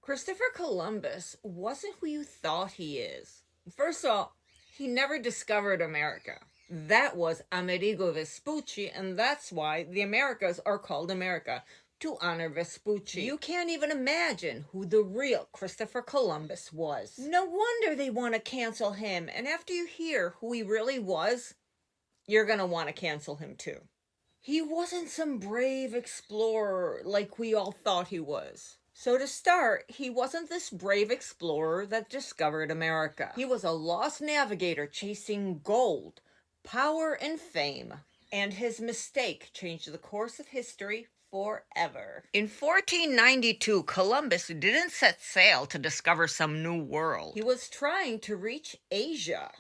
Christopher Columbus wasn't who you thought he is. First of all, he never discovered America. That was Amerigo Vespucci, and that's why the Americas are called America, to honor Vespucci. You can't even imagine who the real Christopher Columbus was. No wonder they want to cancel him, and after you hear who he really was, you're gonna want to cancel him too. He wasn't some brave explorer like we all thought he was. So to start, he wasn't this brave explorer that discovered America. He was a lost navigator chasing gold, power, and fame. And his mistake changed the course of history forever. In 1492, Columbus didn't set sail to discover some new world. He was trying to reach Asia,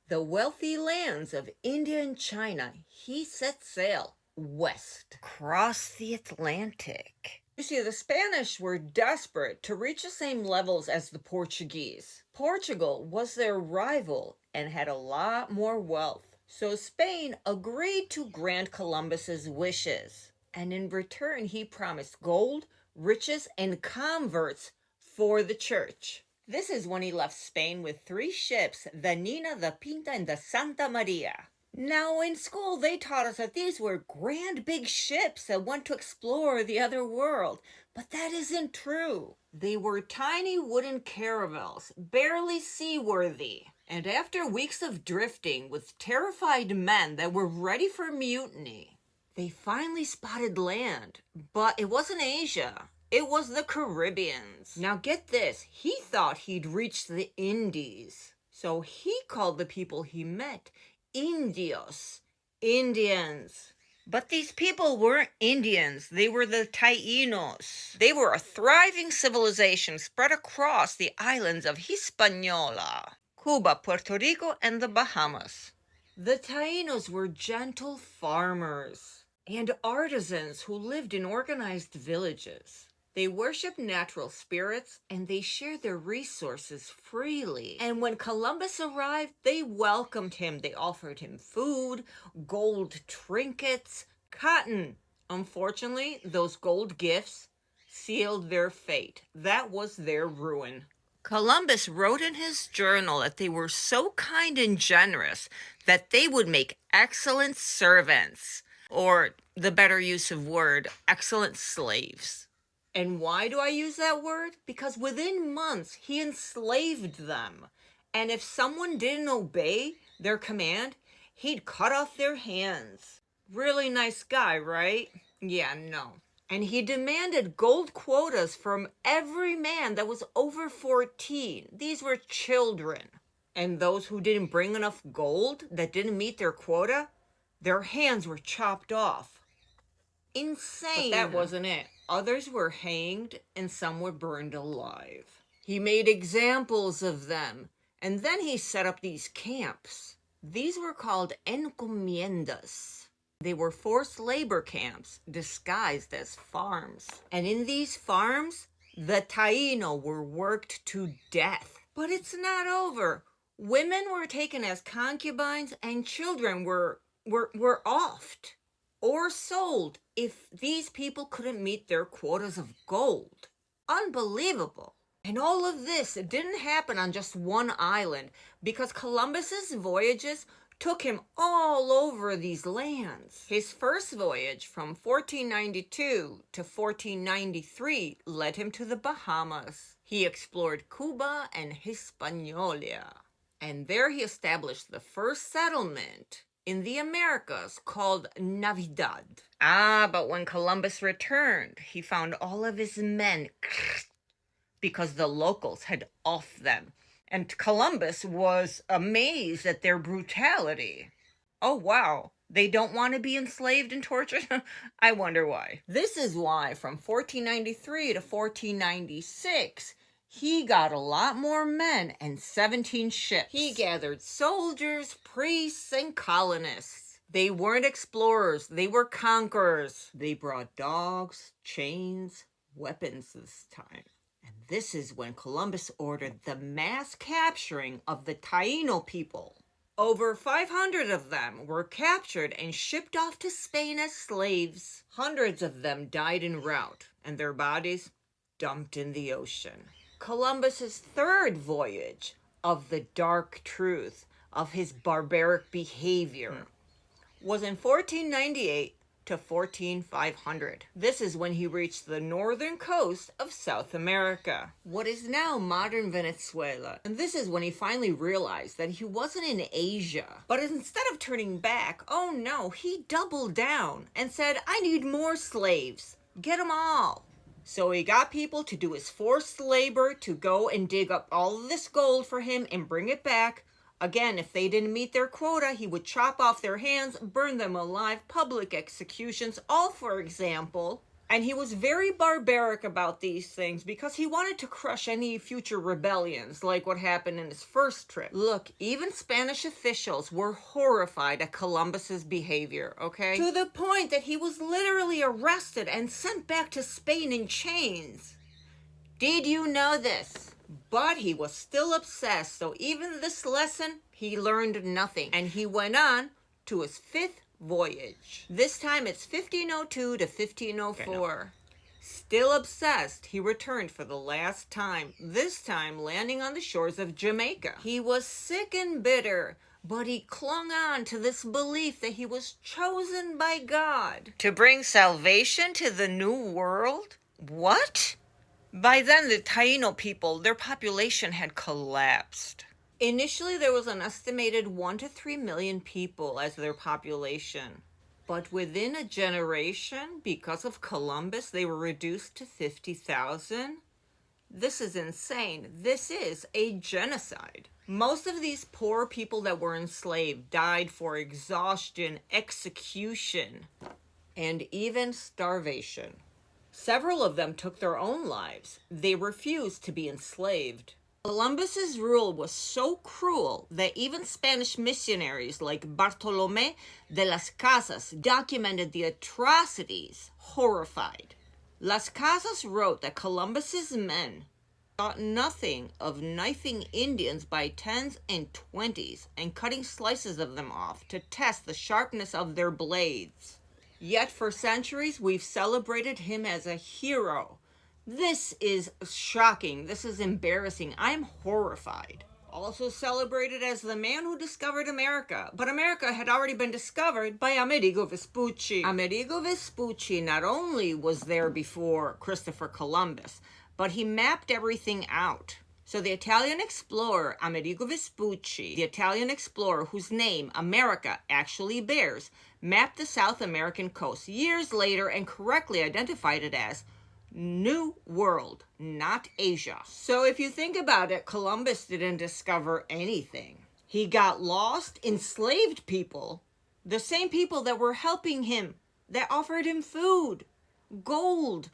the wealthy lands of India and China. He set sail west, across the Atlantic. You see, the Spanish were desperate to reach the same levels as the Portuguese. Portugal was their rival and had a lot more wealth. So Spain agreed to grant Columbus's wishes. And in return, he promised gold, riches, and converts for the church. This is when he left Spain with 3 ships, the Niña, the Pinta, and the Santa María. Now, in school, they taught us that these were grand big ships that went to explore the other world. But that isn't true. They were tiny wooden caravels, barely seaworthy. And after weeks of drifting with terrified men that were ready for mutiny, they finally spotted land. But it wasn't Asia. It was the Caribbeans. Now get this, he thought he'd reached the Indies. So he called the people he met Indios, Indians. But these people weren't Indians, they were the Taínos. They were a thriving civilization spread across the islands of Hispaniola, Cuba, Puerto Rico, and the Bahamas. The Taínos were gentle farmers and artisans who lived in organized villages. They worshiped natural spirits and they shared their resources freely. And when Columbus arrived, they welcomed him. They offered him food, gold trinkets, cotton. Unfortunately, those gold gifts sealed their fate. That was their ruin. Columbus wrote in his journal that they were so kind and generous that they would make excellent servants, or the better use of word, excellent slaves. And why do I use that word? Because within months, he enslaved them. And if someone didn't obey their command, he'd cut off their hands. Really nice guy, right? Yeah, no. And he demanded gold quotas from every man that was over 14. These were children. And those who didn't bring enough gold, that didn't meet their quota, their hands were chopped off. Insane. But that wasn't it. Others were hanged and some were burned alive. He made examples of them, and then he set up these camps. These were called encomiendas. They were forced labor camps disguised as farms. And in these farms, the Taíno were worked to death. But it's not over. Women were taken as concubines and children were offed or sold if these people couldn't meet their quotas of gold. Unbelievable. And all of this didn't happen on just one island, because Columbus's voyages took him all over these lands. His first voyage from 1492 to 1493 led him to the Bahamas. He explored Cuba and Hispaniola, and there he established the first settlement in the Americas called Navidad. But when Columbus returned, he found all of his men because the locals had offed them. And Columbus was amazed at their brutality. Oh, wow. They don't want to be enslaved and tortured? I wonder why. This is why from 1493 to 1496, he got a lot more men and 17 ships. He gathered soldiers, priests, and colonists. They weren't explorers, they were conquerors. They brought dogs, chains, weapons this time. And this is when Columbus ordered the mass capturing of the Taíno people. Over 500 of them were captured and shipped off to Spain as slaves. Hundreds of them died en route, and their bodies dumped in the ocean. Columbus's third voyage of the dark truth of his barbaric behavior was in 1498 to 14500. This is when he reached the northern coast of South America, what is now modern Venezuela. And this is when he finally realized that he wasn't in Asia. But instead of turning back, oh no, he doubled down and said, I need more slaves. Get them all. So he got people to do his forced labor to go and dig up all of this gold for him and bring it back. Again, if they didn't meet their quota, he would chop off their hands, burn them alive, public executions, all for example. And he was very barbaric about these things because he wanted to crush any future rebellions, like what happened in his first trip. Look, even Spanish officials were horrified at Columbus's behavior, okay? To the point that he was literally arrested and sent back to Spain in chains. Did you know this? But he was still obsessed, so even this lesson, he learned nothing. And he went on to his fifth voyage. This time it's 1502 to 1504. Still obsessed, he returned for the last time, this time landing on the shores of Jamaica. He was sick and bitter, but he clung on to this belief that he was chosen by God to bring salvation to the New World. What? By then, the Taíno people, their population had collapsed. Initially, there was an estimated 1 to 3 million people as their population. But within a generation, because of Columbus, they were reduced to 50,000. This is insane. This is a genocide. Most of these poor people that were enslaved died for exhaustion, execution, and even starvation. Several of them took their own lives. They refused to be enslaved. Columbus's rule was so cruel that even Spanish missionaries like Bartolomé de las Casas documented the atrocities, horrified. Las Casas wrote that Columbus's men thought nothing of knifing Indians by 10s and 20s and cutting slices of them off to test the sharpness of their blades. Yet for centuries, we've celebrated him as a hero. This is shocking. This is embarrassing. I'm horrified. Also celebrated as the man who discovered America. But America had already been discovered by Amerigo Vespucci. Amerigo Vespucci not only was there before Christopher Columbus, but he mapped everything out. So the Italian explorer Amerigo Vespucci, the Italian explorer whose name America actually bears, mapped the South American coast years later and correctly identified it as New World, not Asia. So if you think about it, Columbus didn't discover anything. He got lost, enslaved people, the same people that were helping him, that offered him food, gold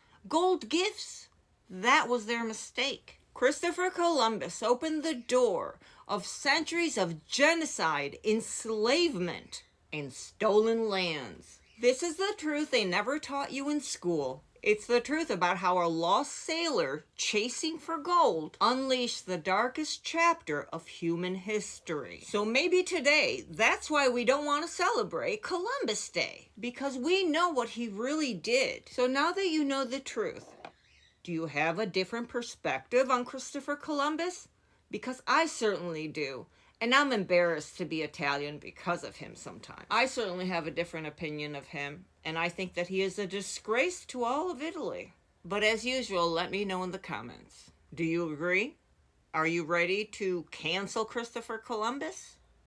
gifts. That was their mistake. Christopher Columbus opened the door of centuries of genocide, enslavement, and stolen lands. This is the truth they never taught you in school. It's the truth about how a lost sailor chasing for gold unleashed the darkest chapter of human history. So maybe today, that's why we don't want to celebrate Columbus Day, because we know what he really did. So now that you know the truth, do you have a different perspective on Christopher Columbus? Because I certainly do. And I'm embarrassed to be Italian because of him sometimes. I certainly have a different opinion of him, and I think that he is a disgrace to all of Italy. But as usual, let me know in the comments. Do you agree? Are you ready to cancel Christopher Columbus?